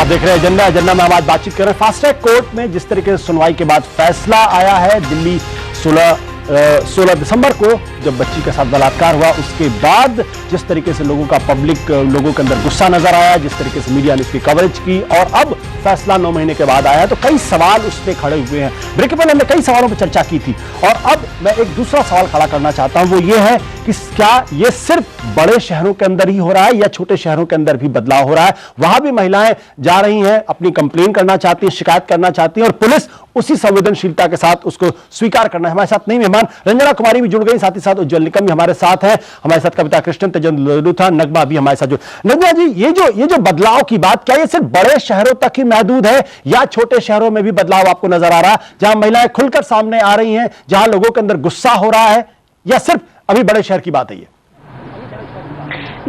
आप देख रहे हैं एजेंडा में हम आज बातचीत कर रहे हैं फास्ट ट्रैक कोर्ट में जिस तरीके से सुनवाई के बाद फैसला आया है। दिल्ली 16 दिसंबर को जब बच्ची के साथ बलात्कार हुआ उसके बाद जिस तरीके से लोगों के अंदर गुस्सा नजर आया, जिस तरीके से मीडिया ने इसकी कवरेज की और अब फैसला 9 महीने के बाद आया है तो कई सवाल उस पर खड़े हुए हैं। ब्रेक के पहले हमने कई सवालों पर चर्चा की थी और अब मैं एक दूसरा सवाल खड़ा करना चाहता हूं, वो ये है कि क्या ये सिर्फ बड़े शहरों के अंदर ही हो रहा है या छोटे शहरों के अंदर भी बदलाव हो रहा है? वहां भी महिलाएं जा रही हैं, अपनी कंप्लेन करना चाहती हैं, शिकायत करना चाहती हैं और पुलिस उसी संवेदनशीलता के साथ उसको स्वीकार करना है। हमारे साथ नई मेहमान रंजना कुमारी भी जुड़ गई, साथ ही साथ उज्जवल निकम भी हमारे साथ हैं, हमारे साथ कविता कृष्णन, तेजन ललूथा, नगमा भी हमारे साथ जुड़। नगमा जी, ये जो बदलाव की बात, क्या ये सिर्फ बड़े शहरों तक ही महदूद है या छोटे शहरों में भी बदलाव आपको नजर आ रहा है, जहां महिलाएं खुलकर सामने आ रही हैं, जहां लोगों के अंदर गुस्सा हो रहा है, या सिर्फ अभी बड़े शहर की बात है? ये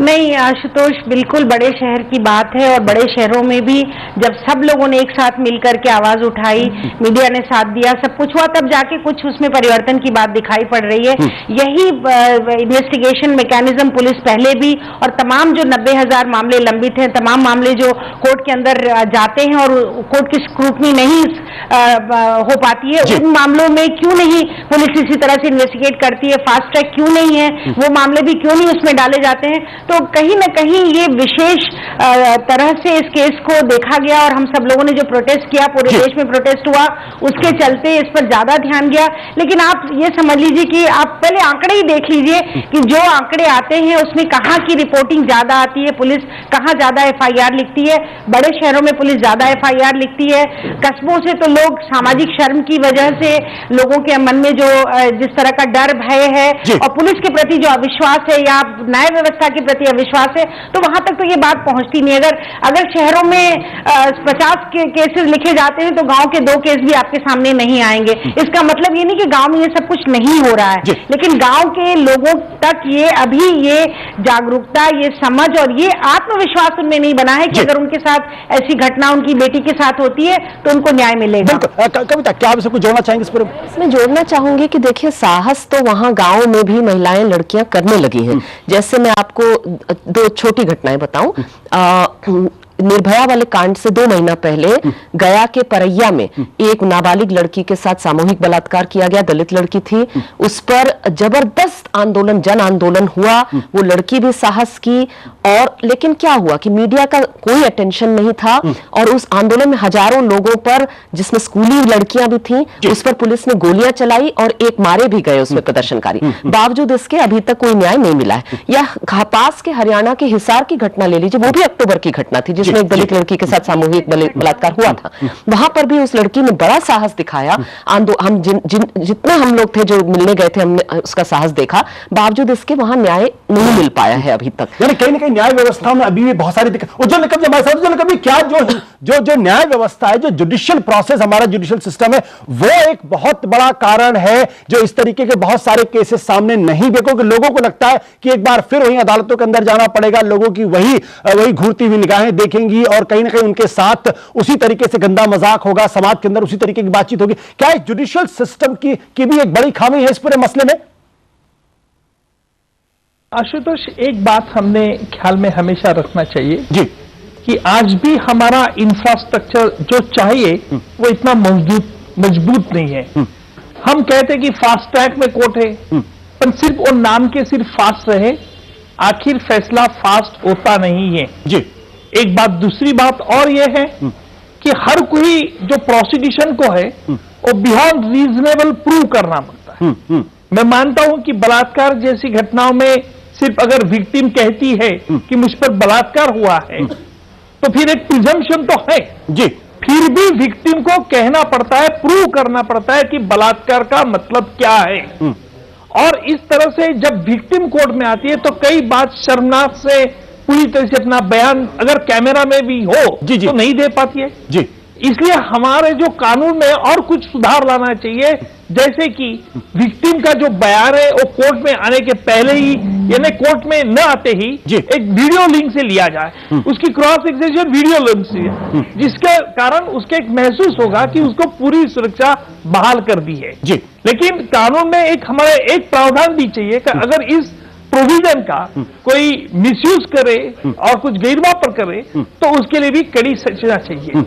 नहीं आशुतोष, बिल्कुल बड़े शहर की बात है और बड़े शहरों में भी जब सब लोगों ने एक साथ मिलकर के आवाज उठाई, मीडिया ने साथ दिया, सब कुछ हुआ, तब जाके कुछ उसमें परिवर्तन की बात दिखाई पड़ रही है। यही इन्वेस्टिगेशन मैकेनिज्म पुलिस पहले भी और तमाम जो 90,000 मामले लंबित हैं, तमाम मामले जो कोर्ट के अंदर जाते हैं और कोर्ट की स्क्रूटनी नहीं हो पाती है, उन मामलों में क्यों नहीं पुलिस इसी तरह से इन्वेस्टिगेट करती है, फास्ट ट्रैक क्यों नहीं है, वो मामले भी क्यों नहीं उसमें डाले जाते हैं? तो कहीं ना कहीं ये विशेष तरह से इस केस को देखा गया और हम सब लोगों ने जो प्रोटेस्ट किया, पूरे देश में प्रोटेस्ट हुआ, उसके चलते इस पर ज्यादा ध्यान गया। लेकिन आप ये समझ लीजिए कि आप पहले आंकड़े ही देख लीजिए कि जो आंकड़े आते हैं उसमें कहाँ की रिपोर्टिंग ज्यादा आती है, पुलिस कहाँ ज्यादा FIR लिखती है। बड़े शहरों में पुलिस ज्यादा FIR लिखती है, कस्बों से तो लोग सामाजिक शर्म की वजह से लोगों के मन में जो जिस तरह का डर भय है और पुलिस के प्रति जो अविश्वास है या न्याय व्यवस्था के प्रति अविश्वास है, तो वहां तक तो ये बात पहुंचती नहीं। अगर शहरों में 50 केसेस लिखे जाते हैं तो गांव के 2 केस भी आपके सामने नहीं आएंगे। इसका मतलब ये नहीं कि गांव में ये सब कुछ नहीं हो रहा है, लेकिन गांव के लोगों तक ये जागरूकता, ये समझ और ये आत्मविश्वास उनमें नहीं बना है कि अगर उनके साथ ऐसी घटना उनकी बेटी के साथ होती है तो उनको न्याय मिलेगा। कविता, क्या आप इसको जोड़ना चाहेंगे इस पर? इसमें जोड़ना चाहूंगी कि देखिए, साहस तो वहां गांव में भी महिलाएं, लड़कियां करने लगी हैं। जैसे मैं आपको 2 छोटी घटनाएं बताऊं। निर्भया वाले कांड से 2 महीना पहले गया के परैया में एक नाबालिग लड़की के साथ सामूहिक बलात्कार किया गया, दलित लड़की थी। उस पर जबरदस्त आंदोलन, जन आंदोलन हुआ, वो लड़की भी साहस की और लेकिन क्या हुआ कि मीडिया का कोई अटेंशन नहीं था और उस आंदोलन में हजारों लोगों पर, जिसमें स्कूली लड़कियां भी थीं, उस पर पुलिस ने गोलियां चलाई और एक मारे भी गए उसमें प्रदर्शनकारी। बावजूद इसके अभी तक कोई न्याय नहीं मिला है। या पास के हरियाणा के हिसार की घटना ले लीजिए, वो भी अक्टूबर की घटना थी जिसमें एक दलित लड़की के साथ सामूहिक बलात्कार हुआ था। वहां पर भी उस लड़की ने बड़ा साहस दिखाया। हम जितने हम लोग थे जो मिलने गए थे, हमने उसका साहस देखा, बावजूद इसके वहां न्याय नहीं मिल पाया है अभी तक। यानी कहीं ना कहीं न्याय व्यवस्था में अभी भी बहुत सारी दिक्कत। उज्जवल निकम हमारे साथ, उज्जवल निकम, क्या जो न्याय व्यवस्था है, जो जुडिशियल प्रोसेस, हमारा जुडिशियल सिस्टम है, वो एक बहुत बड़ा कारण है जो इस तरीके के बहुत सारे केसेस सामने नहीं देखो कि लोगों को लगता है कि एक बार फिर वही अदालतों के अंदर जाना पड़ेगा, लोगों की वही घूरती हुई निगाहें देखेंगी और कहीं ना कहीं उनके साथ उसी तरीके से गंदा मजाक होगा, समाज के अंदर उसी तरीके की बातचीत होगी। क्या इस जुडिशियल सिस्टम की भी एक बड़ी खामी है इस पूरे मसले में? आशुतोष, एक बात हमने ख्याल में हमेशा रखना चाहिए जी कि आज भी हमारा इंफ्रास्ट्रक्चर जो चाहिए वो इतना मजबूत नहीं है। हम कहते हैं कि फास्ट ट्रैक में कोर्ट है, पर सिर्फ वो नाम के सिर्फ फास्ट रहे, आखिर फैसला फास्ट होता नहीं है जी। एक बात, दूसरी बात और यह है कि हर कोई जो प्रोसिक्यूशन को है वो बियॉन्ड रीजनेबल प्रूव करना पड़ता है। मैं मानता हूं कि बलात्कार जैसी घटनाओं में सिर्फ अगर विक्टिम कहती है कि मुझ पर बलात्कार हुआ है तो फिर एक प्रिजम्पशन तो है जी, फिर भी विक्टिम को कहना पड़ता है, प्रूव करना पड़ता है कि बलात्कार का मतलब क्या है। और इस तरह से जब विक्टिम कोर्ट में आती है तो कई बात शर्मनाक से पूरी तरह से अपना बयान अगर कैमरा में भी हो तो नहीं दे पाती है जी। इसलिए हमारे जो कानून में और कुछ सुधार लाना चाहिए, जैसे कि विक्टिम का जो बयान है वो कोर्ट में आने के पहले ही, यानी कोर्ट में न आते ही एक वीडियो लिंक से लिया जाए, उसकी क्रॉस एक्सेशन वीडियो लिंक से, जिसके कारण उसके एक महसूस होगा कि उसको पूरी सुरक्षा बहाल कर दी है जी। लेकिन कानून में हमारे एक प्रावधान भी चाहिए कि अगर इस प्रोविजन का कोई मिसयूज करे और कुछ गैरवापर करे तो उसके लिए भी कड़ी सजा चाहिए।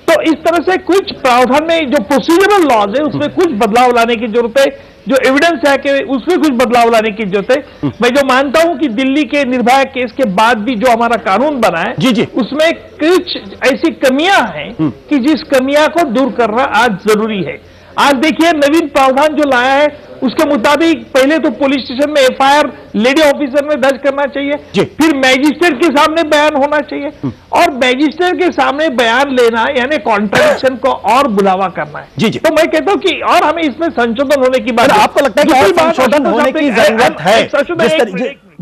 तो इस तरह से कुछ प्रावधान में जो प्रोसीजरल लॉज है उसमें कुछ बदलाव लाने की जरूरत है, जो एविडेंस है कि उसमें कुछ बदलाव लाने की जरूरत है। मैं जो मानता हूं कि दिल्ली के निर्भया केस के बाद भी जो हमारा कानून बना है जी। उसमें कुछ ऐसी कमियां हैं कि जिस कमियां को दूर करना आज जरूरी है। आज देखिए नवीन प्रावधान जो लाया है उसके मुताबिक पहले तो पुलिस स्टेशन में एफआईआर लेडी ऑफिसर में दर्ज करना चाहिए, फिर मैजिस्ट्रेट के सामने बयान होना चाहिए और मैजिस्ट्रेट के सामने बयान लेना यानी कॉन्ट्रडिक्शन को और बुलावा करना है। जी। तो मैं कहता हूं कि और हमें इसमें संशोधन होने की बात, आपको लगता है कि और संशोधन होने की जरूरत है?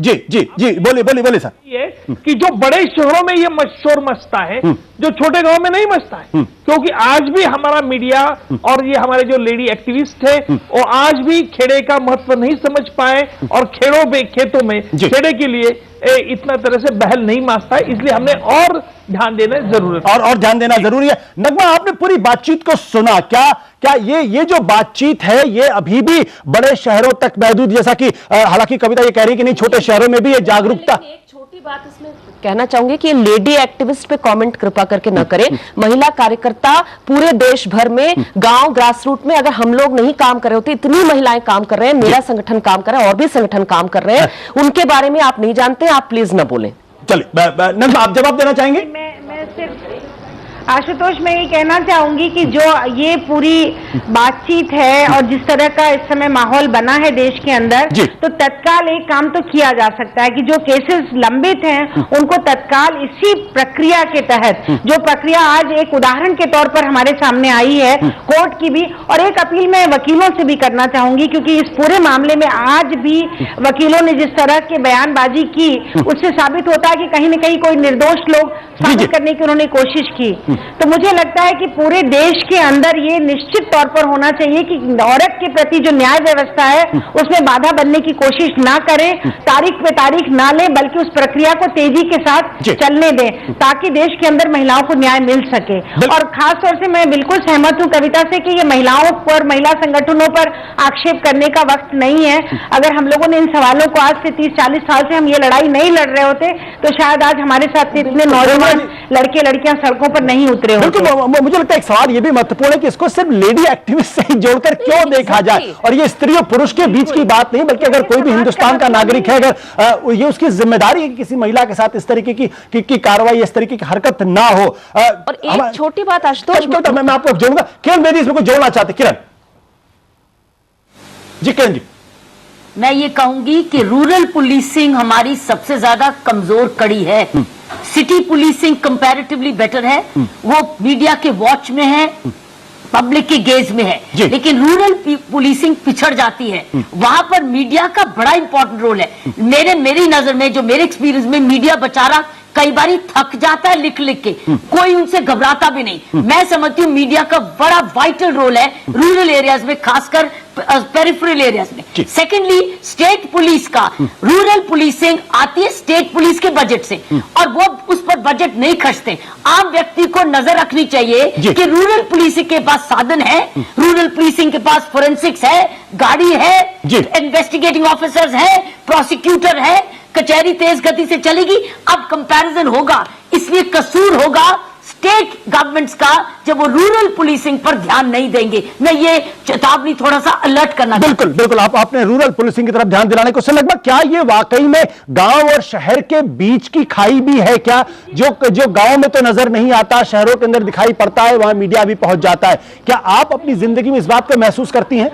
जी बोलिए सर। ये कि जो बड़े शहरों में ये शोर मचता है जो छोटे गांव में नहीं मचता है, क्योंकि आज भी हमारा मीडिया और ये हमारे जो लेडी एक्टिविस्ट है वो आज भी खेड़े का महत्व नहीं समझ पाए और खेतों में खेड़े के लिए इतना तरह से बहल नहीं मारता है, इसलिए हमने और ध्यान देना जरूरत है। और ध्यान देना जरूरी है। नगमा, आपने पूरी बातचीत को सुना, क्या ये जो बातचीत है ये अभी भी बड़े शहरों तक महदूद, जैसा कि हालांकि कविता ये कह रही है कि नहीं छोटे शहरों में भी ये जागरूकता। एक छोटी बात इसमें कहना चाहूंगी कि लेडी एक्टिविस्ट पे कमेंट कृपा करके न करें। महिला कार्यकर्ता पूरे देश भर में गांव ग्रासरूट में अगर हम लोग नहीं काम कर रहे होते, इतनी महिलाएं काम कर रहे हैं, मेरा संगठन काम कर रहा है और भी संगठन काम कर रहे हैं, उनके बारे में आप नहीं जानते, आप प्लीज न बोलें। चलिए नगमा, आप जवाब देना चाहेंगे? मैं सिर्फ आशुतोष मैं ये कहना चाहूंगी कि जो ये पूरी बातचीत है और जिस तरह का इस समय माहौल बना है देश के अंदर, तो तत्काल एक काम तो किया जा सकता है कि जो केसेस लंबित हैं उनको तत्काल इसी प्रक्रिया के तहत, जो प्रक्रिया आज एक उदाहरण के तौर पर हमारे सामने आई है कोर्ट की भी, और एक अपील मैं वकीलों से भी करना चाहूंगी क्योंकि इस पूरे मामले में आज भी वकीलों ने जिस तरह के बयानबाजी की उससे साबित होता है कि कहीं न कहीं कोई निर्दोष लोग साबित करने की उन्होंने कोशिश की। तो मुझे लगता है कि पूरे देश के अंदर ये निश्चित तौर पर होना चाहिए कि औरत के प्रति जो न्याय व्यवस्था है उसमें बाधा बनने की कोशिश ना करें, तारीख पे तारीख ना लें, बल्कि उस प्रक्रिया को तेजी के साथ चलने दें ताकि देश के अंदर महिलाओं को न्याय मिल सके। और खास तौर से मैं बिल्कुल सहमत हूं कविता से कि ये महिलाओं पर, महिला संगठनों पर आक्षेप करने का वक्त नहीं है। अगर हम लोगों ने इन सवालों को आज से 30-40 साल से हम ये लड़ाई नहीं लड़ रहे होते तो शायद आज हमारे साथ इतने नौजवान लड़के लड़कियां सड़कों पर नहीं उतरे होते। बिल्कुल, मुझे लगता है एक सवाल ये भी महत्वपूर्ण है कि इसको सिर्फ लेडी एक्टिविस्ट से ही जोड़कर क्यों देखा जाए, और ये स्त्री और पुरुष के बीच की बात नहीं, बल्कि अगर कोई भी हिंदुस्तान का नागरिक है, अगर ये उसकी जिम्मेदारी है कि किसी महिला के साथ इस तरीके की कार्रवाई, इस तरीके की हरकत ना हो। और एक छोटी बात आशुतोष, मैं आपको जोड़ूंगा। किरण बेदी इसमें कुछ जोड़ना चाहते? किरण जी। मैं ये कहूंगी कि रूरल पुलिसिंग हमारी सबसे ज्यादा कमजोर कड़ी है। सिटी पुलिसिंग कंपैरेटिवली बेटर है, वो मीडिया के वॉच में है, पब्लिक के गेज में है, लेकिन रूरल पुलिसिंग पिछड़ जाती है। वहां पर मीडिया का बड़ा इंपॉर्टेंट रोल है। मेरी नजर में, जो मेरे एक्सपीरियंस में, मीडिया बेचारा कई बार थक जाता है लिख लिख के, कोई उनसे घबराता भी नहीं। मैं समझती हूँ मीडिया का बड़ा वाइटल रोल है रूरल एरियाज में, खासकर पेरिफेरल एरियाज में। सेकेंडली, स्टेट पुलिस का, रूरल पुलिसिंग आती है स्टेट पुलिस के बजट से और वो उस पर बजट नहीं खर्चते। आम व्यक्ति को नजर रखनी चाहिए कि रूरल पुलिसिंग के पास साधन है, रूरल पुलिसिंग के पास फोरेंसिक्स है, गाड़ी है, इन्वेस्टिगेटिंग ऑफिसर्स है, प्रोसिक्यूटर है, कचहरी तेज गति से चलेगी। अब कंपैरिजन होगा, इसलिए कसूर होगा स्टेट गवर्नमेंट्स का जब वो रूरल पुलिसिंग पर ध्यान नहीं देंगे। मैं ये चेतावनी थोड़ा सा अलर्ट करना बिल्कुल आपने रूरल पुलिसिंग की तरफ ध्यान दिलाने को लगभग, क्या ये वाकई में गांव और शहर के बीच की खाई भी है क्या? जो गांव में तो नजर नहीं आता, शहरों के अंदर दिखाई पड़ता है, वहां मीडिया भी पहुंच जाता है। क्या आप अपनी जिंदगी में इस बात को महसूस करती हैं?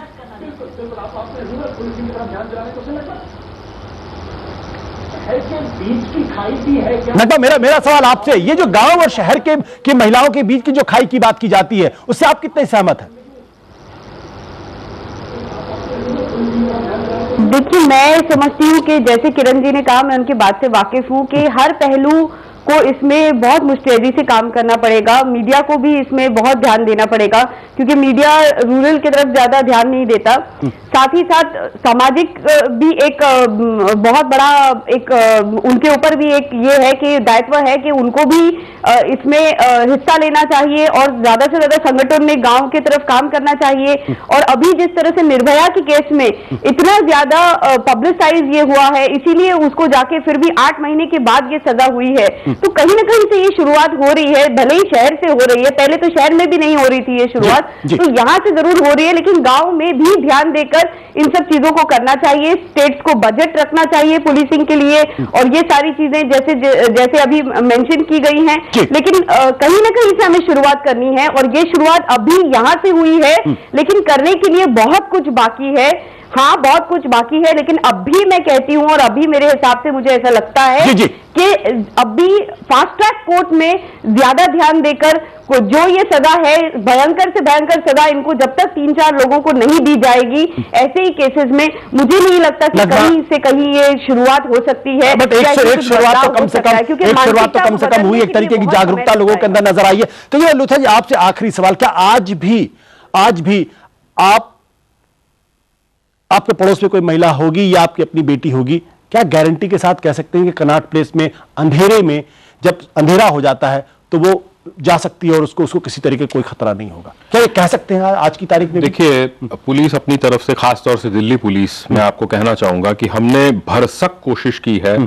नगमा, मेरा सवाल आपसे, ये जो गांव और शहर के महिलाओं के बीच की जो खाई की बात की जाती है, उससे आप कितने सहमत हैं? देखिए, मैं समझती हूँ कि जैसे किरण जी ने कहा, मैं उनकी बात से वाकिफ हूँ कि हर पहलू को इसमें बहुत मुस्तैदी से काम करना पड़ेगा। मीडिया को भी इसमें बहुत ध्यान देना पड़ेगा, क्योंकि मीडिया रूरल की तरफ ज्यादा ध्यान नहीं देता। साथ ही साथ सामाजिक भी एक बहुत बड़ा एक उनके ऊपर भी एक ये है कि दायित्व है कि उनको भी इसमें हिस्सा लेना चाहिए और ज्यादा से ज्यादा संगठन में गांव की तरफ काम करना चाहिए। और अभी जिस तरह से निर्भया के केस में इतना ज्यादा पब्लिसाइज ये हुआ है, इसीलिए उसको जाके फिर भी 8 महीने के बाद ये सजा हुई है। तो कहीं ना कहीं से ये शुरुआत हो रही है, भले ही शहर से हो रही है, पहले तो शहर में भी नहीं हो रही थी ये शुरुआत, तो यहाँ से जरूर हो रही है, लेकिन गांव में भी ध्यान देकर इन सब चीजों को करना चाहिए। स्टेट्स को बजट रखना चाहिए पुलिसिंग के लिए, और ये सारी चीजें जैसे अभी मेंशन की गई हैं, लेकिन कहीं ना कहीं से हमें शुरुआत करनी है। और ये शुरुआत अभी यहाँ से हुई है, लेकिन करने के लिए बहुत कुछ बाकी है। हाँ, बहुत कुछ बाकी है, लेकिन अब भी मैं कहती हूँ, और अभी मेरे हिसाब से मुझे ऐसा लगता है कि अभी फास्ट ट्रैक कोर्ट में ज्यादा ध्यान देकर जो ये सजा है, भयंकर से भयंकर सजा, इनको जब तक 3-4 लोगों को नहीं दी जाएगी ऐसे ही केसेस में, मुझे नहीं लगता कि कहीं से कहीं ये शुरुआत हो सकती है। बट एक शुरुआत तो कम से कम, एक शुरुआत तो कम से कम हुई, एक तरीके की जागरूकता लोगों के अंदर नजर आई है। तो ये लुथा जी, आपसे आखिरी सवाल, क्या आज भी आपके पड़ोस में कोई महिला होगी या आपकी अपनी बेटी होगी, क्या गारंटी के साथ कह सकते हैं कि कनॉट प्लेस में अंधेरे में, जब अंधेरा हो जाता है तो वो जा सकती है और उसको किसी तरीके कोई खतरा नहीं होगा? क्या ये कह सकते हैं आज की तारीख में? देखिए, पुलिस अपनी तरफ से, खासतौर से दिल्ली पुलिस, मैं आपको कहना चाहूंगा कि हमने भरसक कोशिश की है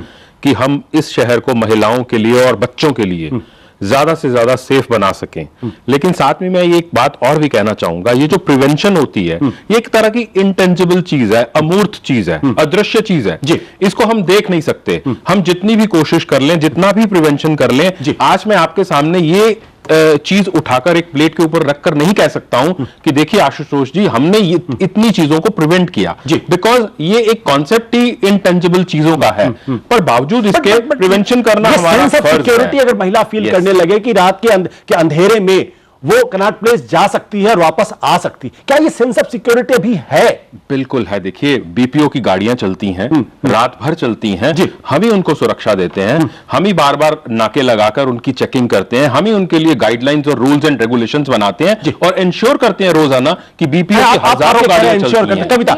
कि हम इस शहर को महिलाओं के लिए और बच्चों के लिए ज्यादा से ज्यादा सेफ बना सकें। लेकिन साथ में मैं ये एक बात और भी कहना चाहूंगा, ये जो प्रिवेंशन होती है, ये एक तरह की इंटेंजिबल चीज है, अमूर्त चीज है, अदृश्य चीज है जी। इसको हम देख नहीं सकते। हम जितनी भी कोशिश कर लें, जितना भी प्रिवेंशन कर लें, आज मैं आपके सामने ये चीज उठाकर एक प्लेट के ऊपर रखकर नहीं कह सकता हूं कि देखिए आशुतोष जी, हमने ये इतनी चीजों को प्रिवेंट किया, बिकॉज ये एक कॉन्सेप्ट ही इंटेंजिबल चीजों का है, पर बावजूद इसके प्रिवेंशन करना हमारा फर्ज है। सिक्योरिटी अगर महिला फील करने लगे कि रात के अंधेरे में वो कनॉट प्लेस जा सकती है और वापस आ सकती, क्या ये सेंस ऑफ सिक्योरिटी भी है? बिल्कुल है। देखिए, बीपीओ की गाड़ियां चलती हैं, रात भर चलती हैं, हम ही उनको सुरक्षा देते हैं, हम ही बार बार नाके लगाकर उनकी चेकिंग करते हैं, हम ही उनके लिए गाइडलाइंस और रूल्स एंड रेगुलेशंस बनाते हैं और इंश्योर करते हैं रोजाना कि बीपीओ की हजारों गाड़ियां चलती हैं। कविता,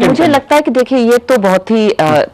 मुझे लगता है कि देखिए, ये तो बहुत ही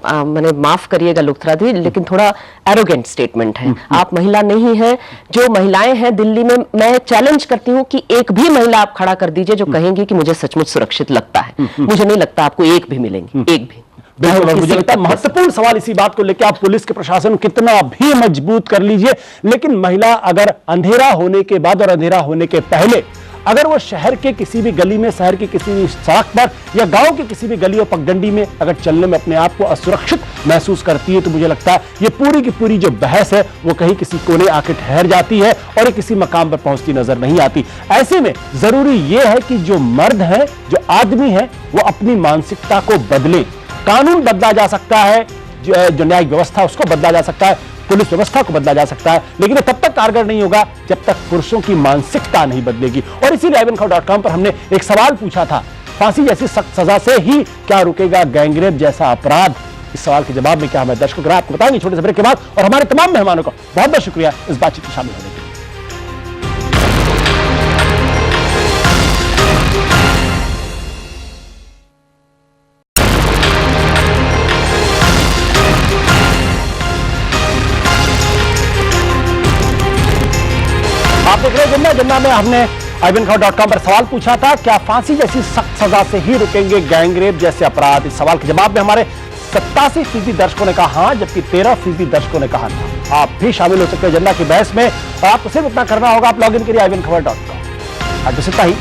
मैंने माफ करिएगा लुथरा जी, लेकिन थोड़ा एरोगेंट स्टेटमेंट है। आप महिला नहीं है, जो महिलाएं हैं दिल्ली में, मैं चैलेंज करती हूं कि एक भी महिला आप खड़ा कर दीजिए जो कहेंगी कि मुझे सचमुच सुरक्षित लगता है। मुझे नहीं लगता आपको एक भी मिलेंगी, एक भी। बिल्कुल, और मुझे लगता है महत्वपूर्ण सवाल इसी बात को लेकर, आप पुलिस के प्रशासन कितना भी मजबूत कर लीजिए, लेकिन महिला अगर अंधेरा होने के बाद और अंधेरा होने के पहले अगर वो शहर के किसी भी गली में, शहर की किसी भी सड़क पर या गांव की किसी भी गली और पगडंडी में अगर चलने में अपने आप को असुरक्षित महसूस करती है, तो मुझे लगता है ये पूरी की पूरी जो बहस है वो कहीं किसी कोने आके ठहर जाती है और ये किसी मकाम पर पहुंचती नजर नहीं आती। ऐसे में जरूरी ये है कि जो मर्द है, जो आदमी है, वो अपनी मानसिकता को बदले। कानून बदला जा सकता है, जो न्यायिक व्यवस्था उसको बदला जा सकता है, पुलिस व्यवस्था को बदला जा सकता है, लेकिन ये तब तक कारगर नहीं होगा जब तक पुरुषों की मानसिकता नहीं बदलेगी। और इसीलिए ivankhawr.com पर हमने एक सवाल पूछा था, फांसी जैसी सख्त सजा से ही क्या रुकेगा गैंगरेप जैसा अपराध? इस सवाल के जवाब में क्या हमारे दर्शकों को आपको बताएंगे छोटे से ब्रेक के बाद। और हमारे तमाम मेहमानों का बहुत बहुत शुक्रिया इस बातचीत में शामिल होने के लिए। आप देख रहे हैं जिन्ना में हमने ivankhawr.com पर सवाल पूछा था, क्या फांसी जैसी सख्त सजा से ही रुकेंगे गैंगरेप जैसे अपराध? इस सवाल के जवाब में हमारे 87% दर्शकों ने कहा हाँ, जबकि 13% दर्शकों ने कहा ना। आप भी शामिल हो सकते हैं जिन्ना की बहस में, और आपको सिर्फ इतना करना होगा, आप लॉग इन करिए ivankhawr.com। आज बस इतना ही।